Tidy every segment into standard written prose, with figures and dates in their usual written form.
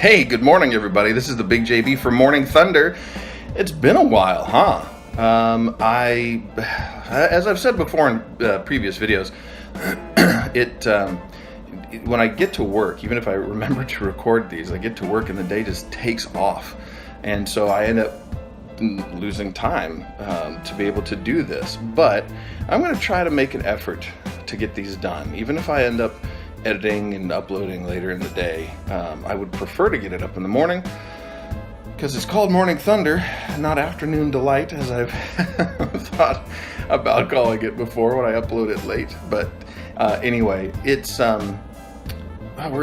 Hey, good morning, everybody. This is TheBigJB for Morning Thunder. It's been a while, huh? As I've said before in previous videos, when I get to work, even if I remember to record these, I get to work and the day just takes off. And so I end up losing time to be able to do this. But I'm going to try to make an effort to get these done, even if I end up editing and uploading later in the day. I would prefer to get it up in the morning because it's called Morning Thunder, not Afternoon Delight, as I've thought about calling it before when I upload it late. But anyway, it's we're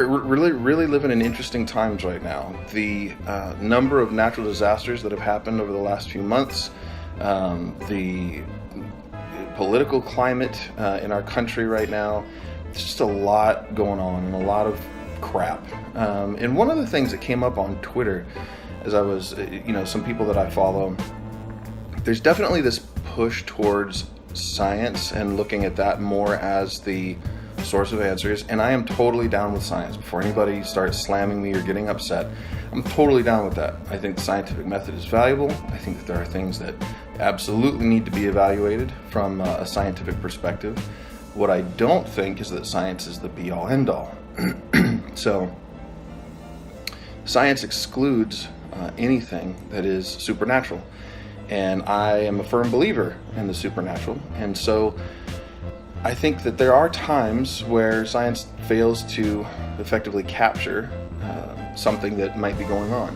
really living in interesting times right now. The number of natural disasters that have happened over the last few months, the political climate in our country right now. It's just a lot going on and a lot of crap. And one of the things that came up on Twitter as I was, some people that I follow, there's definitely this push towards science and looking at that more as the source of answers. And I am totally down with science. Before anybody starts slamming me or getting upset, I'm totally down with that. I think the scientific method is valuable. I think that there are things that absolutely need to be evaluated from a scientific perspective. What I don't think is that science is the be-all, end-all. So, science excludes anything that is supernatural. And I am a firm believer in the supernatural. And so, I think that there are times where science fails to effectively capture something that might be going on.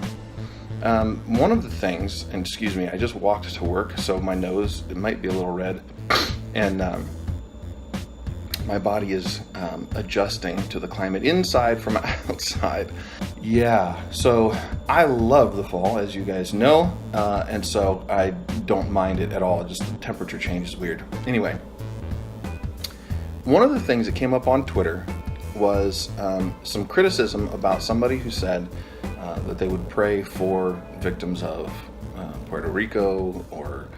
One of the things, and excuse me, I just walked to work, so my nose, it might be a little red. And my body is adjusting to the climate inside from outside. Yeah, so I love the fall, as you guys know, and so I don't mind it at all. Just the temperature change is weird. Anyway, one of the things that came up on Twitter was some criticism about somebody who said that they would pray for victims of Puerto Rico or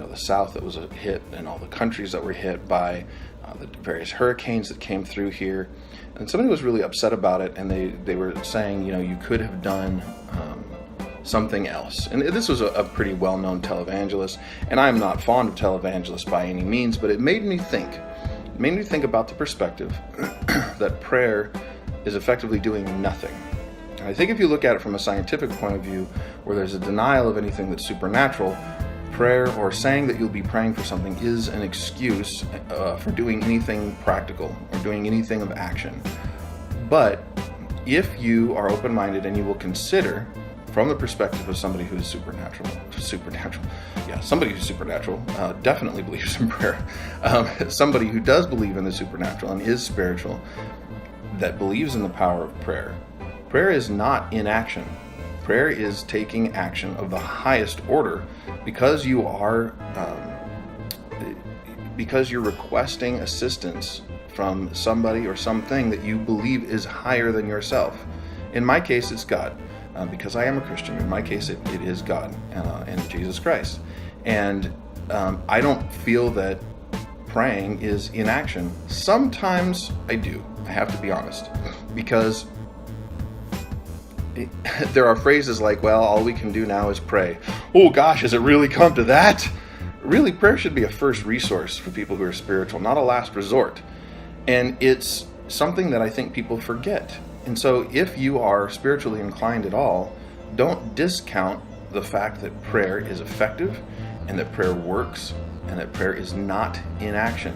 the South that was hit, and all the countries that were hit by the various hurricanes that came through here. And somebody was really upset about it, and they were saying, you could have done something else. And this was a pretty well-known televangelist, and I'm not fond of televangelists by any means, but it made me think. It made me think about the perspective that prayer is effectively doing nothing. And I think if you look at it from a scientific point of view, where there's a denial of anything that's supernatural, prayer or saying that you'll be praying for something is an excuse for doing anything practical or doing anything of action. But if you are open-minded and you will consider from the perspective of somebody who is supernatural, definitely believes in prayer, somebody who does believe in the supernatural and is spiritual, that believes in the power of prayer. Prayer is not inaction. Prayer is taking action of the highest order because you're requesting assistance from somebody or something that you believe is higher than yourself. In my case, it's God, because I am a Christian. In my case, it is God and Jesus Christ. And I don't feel that praying is inaction. Sometimes I do. I have to be honest, because there are phrases like, well, all we can do now is pray. Oh gosh, has it really come to that? Really, prayer should be a first resource for people who are spiritual, not a last resort. And it's something that I think people forget. And so if you are spiritually inclined at all, don't discount the fact that prayer is effective and that prayer works and that prayer is not inaction.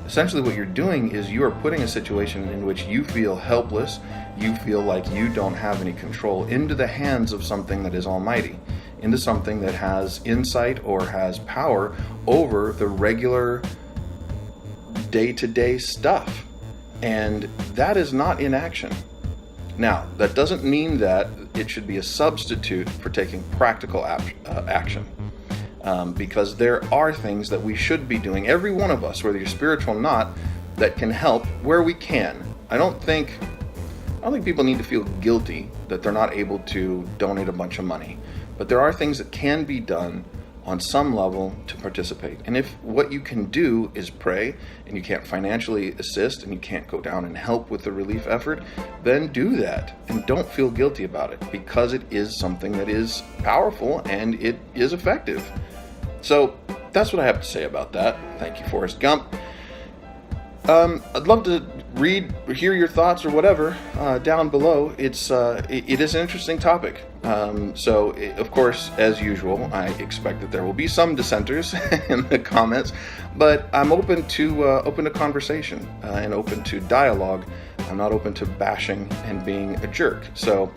Essentially what you're doing is you are putting a situation in which you feel helpless, you feel like you don't have any control, into the hands of something that is almighty, into something that has insight or has power over the regular day-to-day stuff. And that is not inaction. Now, that doesn't mean that it should be a substitute for taking practical action. Because there are things that we should be doing, every one of us, whether you're spiritual or not, that can help where we can. I don't think people need to feel guilty that they're not able to donate a bunch of money. But there are things that can be done on some level to participate. And if what you can do is pray, and you can't financially assist, and you can't go down and help with the relief effort, then do that. And don't feel guilty about it, because it is something that is powerful and it is effective. So that's what I have to say about that. Thank you, Forrest Gump. I'd love to read or hear your thoughts or whatever down below. It is an interesting topic. So, of course, as usual, I expect that there will be some dissenters in the comments, but I'm open to conversation and open to dialogue. I'm not open to bashing and being a jerk. So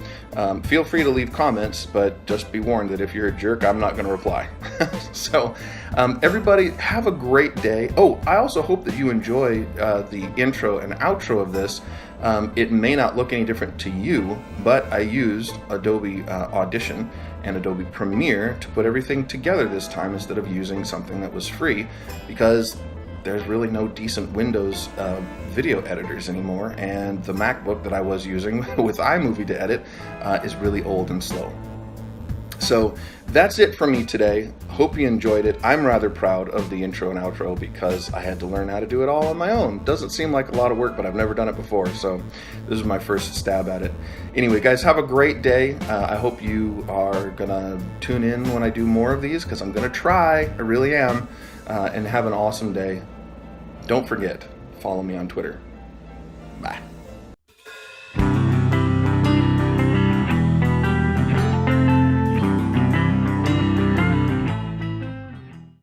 feel free to leave comments, but just be warned that if you're a jerk, I'm not going to reply. So everybody have a great day. Oh, I also hope that you enjoy the intro and outro of this. It may not look any different to you, but I used Adobe Audition and Adobe Premiere to put everything together this time instead of using something that was free, because there's really no decent Windows video editors anymore, and the MacBook that I was using with iMovie to edit is really old and slow. So that's it from me today. Hope you enjoyed it. I'm rather proud of the intro and outro because I had to learn how to do it all on my own. Doesn't seem like a lot of work, but I've never done it before, so this is my first stab at it. Anyway, guys, have a great day. I hope you are gonna tune in when I do more of these, because I'm gonna try. I really am. And have an awesome day. Don't forget, follow me on Twitter. Bye.